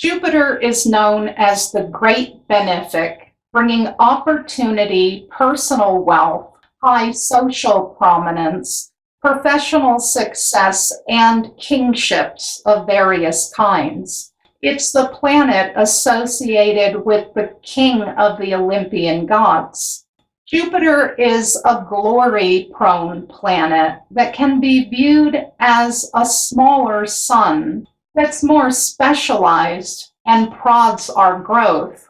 Jupiter is known as the great benefic, bringing opportunity, personal wealth, high social prominence, professional success, and kingships of various kinds. It's the planet associated with the king of the Olympian gods. Jupiter is a glory-prone planet that can be viewed as a smaller sun that's more specialized and prods our growth.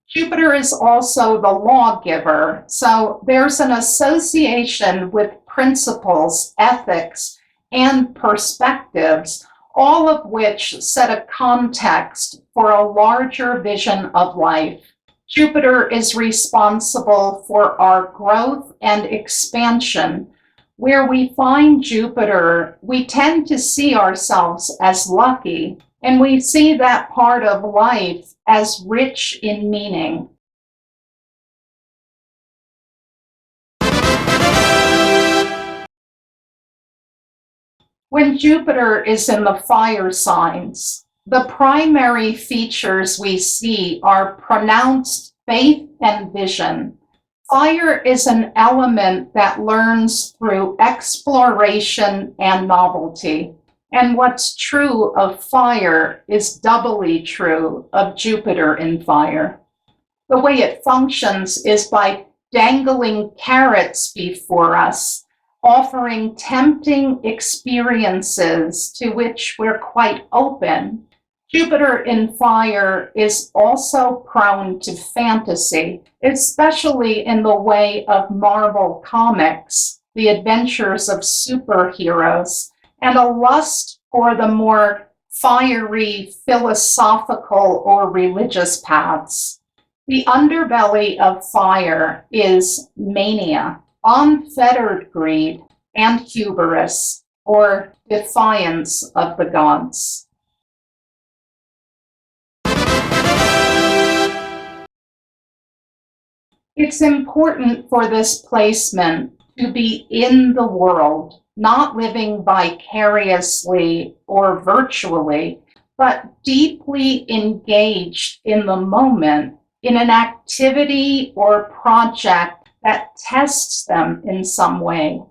Jupiter is also the lawgiver, so there's an association with principles, ethics, and perspectives, all of which set a context for a larger vision of life. Jupiter is responsible for our growth and expansion. Where we find Jupiter, we tend to see ourselves as lucky, and we see that part of life as rich in meaning. When Jupiter is in the fire signs, the primary features we see are pronounced faith and vision. Fire is an element that learns through exploration and novelty. And what's true of fire is doubly true of Jupiter in fire. The way it functions is by dangling carrots before us, offering tempting experiences to which we're quite open. Jupiter in fire is also prone to fantasy, especially in the way of Marvel comics, the adventures of superheroes, and a lust for the more fiery philosophical or religious paths. The underbelly of fire is mania, unfettered greed, and hubris, or defiance of the gods. It's important for this placement to be in the world, not living vicariously or virtually, but deeply engaged in the moment, in an activity or project that tests them in some way.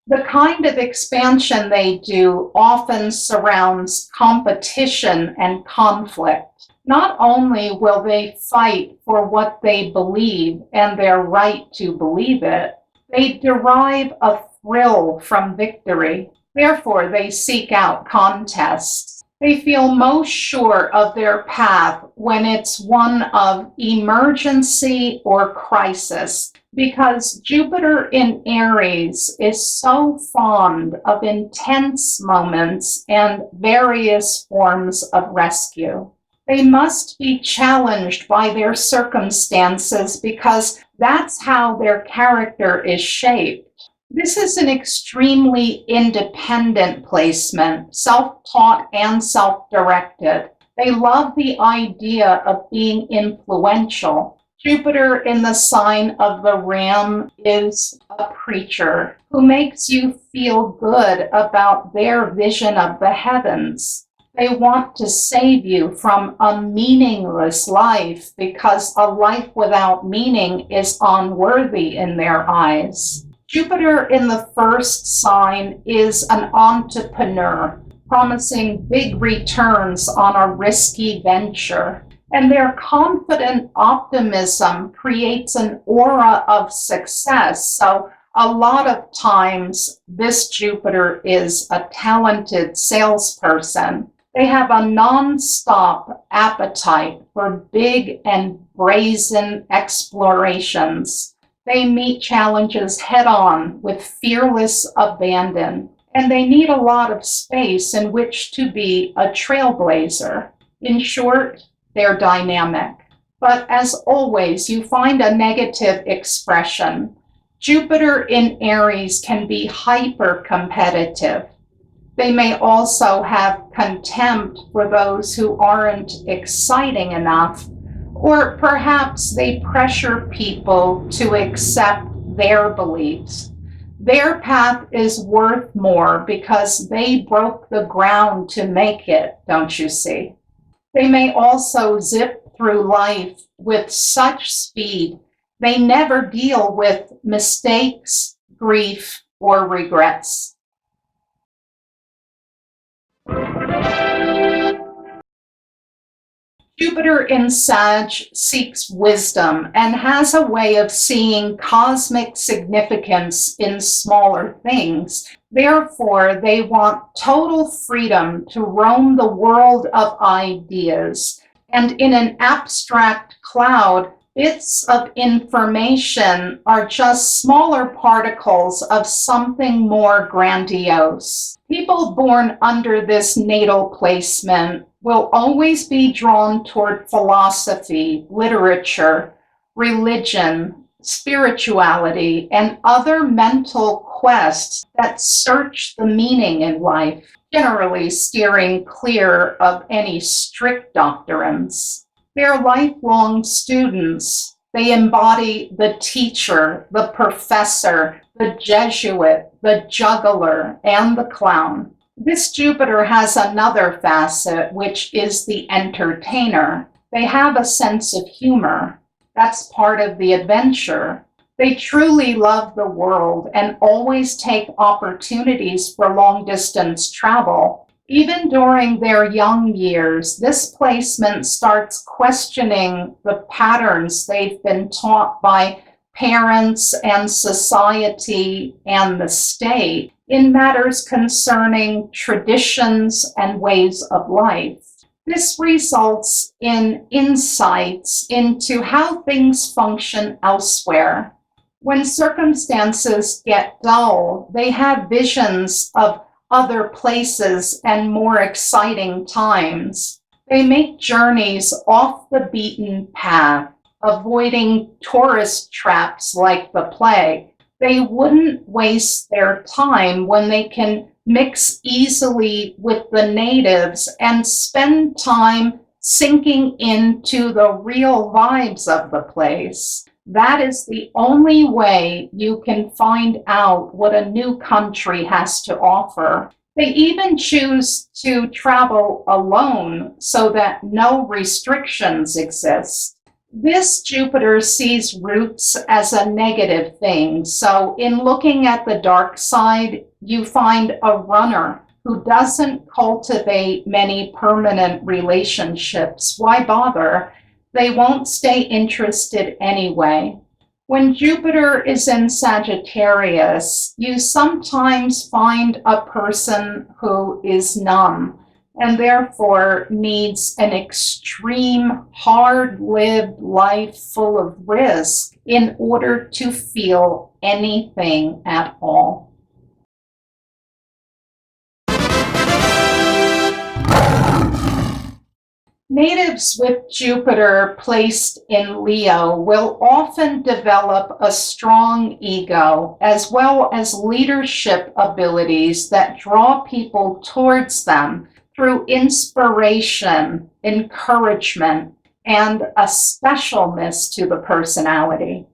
The kind of expansion they do often surrounds competition and conflict. Not only will they fight for what they believe and their right to believe it, they derive a thrill from victory. Therefore, they seek out contests. They feel most sure of their path when it's one of emergency or crisis, because Jupiter in Aries is so fond of intense moments and various forms of rescue. They must be challenged by their circumstances because that's how their character is shaped. This is an extremely independent placement, self-taught and self-directed. They love the idea of being influential. Jupiter in the sign of the Ram is a preacher who makes you feel good about their vision of the heavens. They want to save you from a meaningless life because a life without meaning is unworthy in their eyes. Jupiter in the first sign is an entrepreneur, promising big returns on a risky venture. And their confident optimism creates an aura of success. So a lot of times this Jupiter is a talented salesperson. They have a non-stop appetite for big and brazen explorations. They meet challenges head-on with fearless abandon, and they need a lot of space in which to be a trailblazer. In short, they're dynamic. But as always, you find a negative expression. Jupiter in Aries can be hyper-competitive. They may also have contempt for those who aren't exciting enough, or perhaps they pressure people to accept their beliefs. Their path is worth more because they broke the ground to make it, don't you see? They may also zip through life with such speed they never deal with mistakes, grief, or regrets. Jupiter in Sag seeks wisdom and has a way of seeing cosmic significance in smaller things. Therefore, they want total freedom to roam the world of ideas. And in an abstract cloud, bits of information are just smaller particles of something more grandiose. People born under this natal placement will always be drawn toward philosophy, literature, religion, spirituality, and other mental quests that search the meaning in life, generally steering clear of any strict doctrines. They're lifelong students. They embody the teacher, the professor, the Jesuit, the juggler, and the clown. This Jupiter has another facet, which is the entertainer. They have a sense of humor. That's part of the adventure. They truly love the world and always take opportunities for long distance travel. Even during their young years, this placement starts questioning the patterns they've been taught by parents and society and the state in matters concerning traditions and ways of life. This results in insights into how things function elsewhere. When circumstances get dull, they have visions of other places and more exciting times. They make journeys off the beaten path, avoiding tourist traps like the plague. They wouldn't waste their time when they can mix easily with the natives and spend time sinking into the real vibes of the place. That is the only way you can find out what a new country has to offer. They even choose to travel alone so that no restrictions exist. This Jupiter sees roots as a negative thing. So in looking at the dark side, you find a runner who doesn't cultivate many permanent relationships. Why bother? They won't stay interested anyway. When Jupiter is in Sagittarius, you sometimes find a person who is numb and therefore needs an extreme, hard-lived life full of risk in order to feel anything at all. Natives with Jupiter placed in Leo will often develop a strong ego as well as leadership abilities that draw people towards them through inspiration, encouragement, and a specialness to the personality.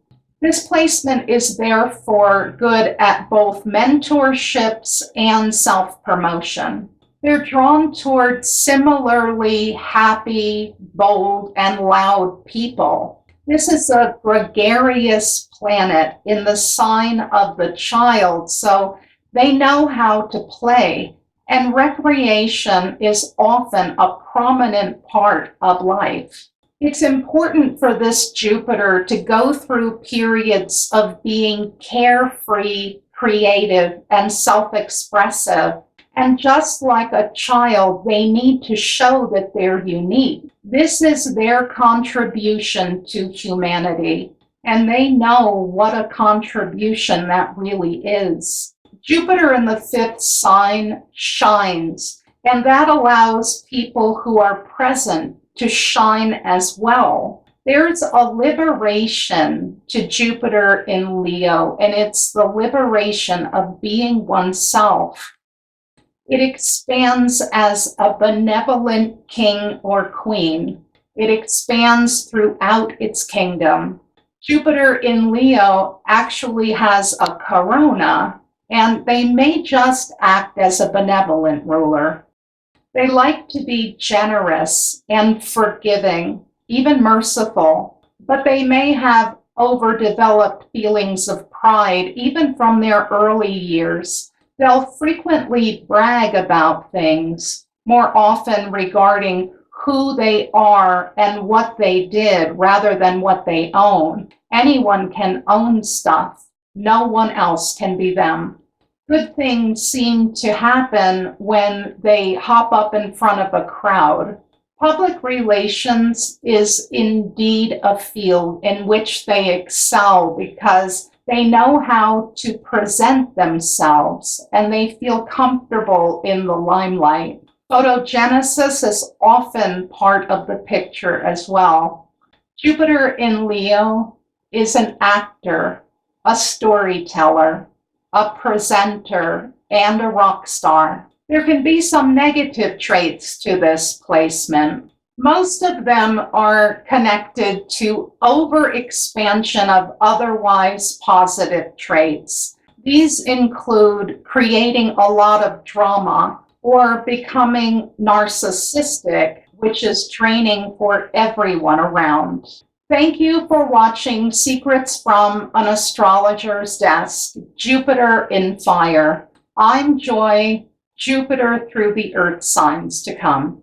This placement is therefore good at both mentorships and self-promotion. They're drawn towards similarly happy, bold, and loud people. This is a gregarious planet in the sign of the child, so they know how to play, and recreation is often a prominent part of life. It's important for this Jupiter to go through periods of being carefree, creative, and self-expressive. And just like a child, they need to show that they're unique. This is their contribution to humanity, and they know what a contribution that really is. Jupiter in the fifth sign shines, and that allows people who are present to shine as well. There's a liberation to Jupiter in Leo, and it's the liberation of being oneself. It expands as a benevolent king or queen. It expands throughout its kingdom. Jupiter in Leo actually has a corona, and they may just act as a benevolent ruler. They like to be generous and forgiving, even merciful, but they may have overdeveloped feelings of pride, even from their early years. They'll frequently brag about things, more often regarding who they are and what they did rather than what they own. Anyone can own stuff. No one else can be them. Good things seem to happen when they hop up in front of a crowd. Public relations is indeed a field in which they excel because they know how to present themselves and they feel comfortable in the limelight. Photogenesis is often part of the picture as well. Jupiter in Leo is an actor, a storyteller, a presenter, and a rock star. There can be some negative traits to this placement. Most of them are connected to overexpansion of otherwise positive traits. These include creating a lot of drama or becoming narcissistic, which is draining for everyone around. Thank you for watching Secrets from an Astrologer's Desk, Jupiter in Fire. I'm Joy, Jupiter through the Earth signs to come.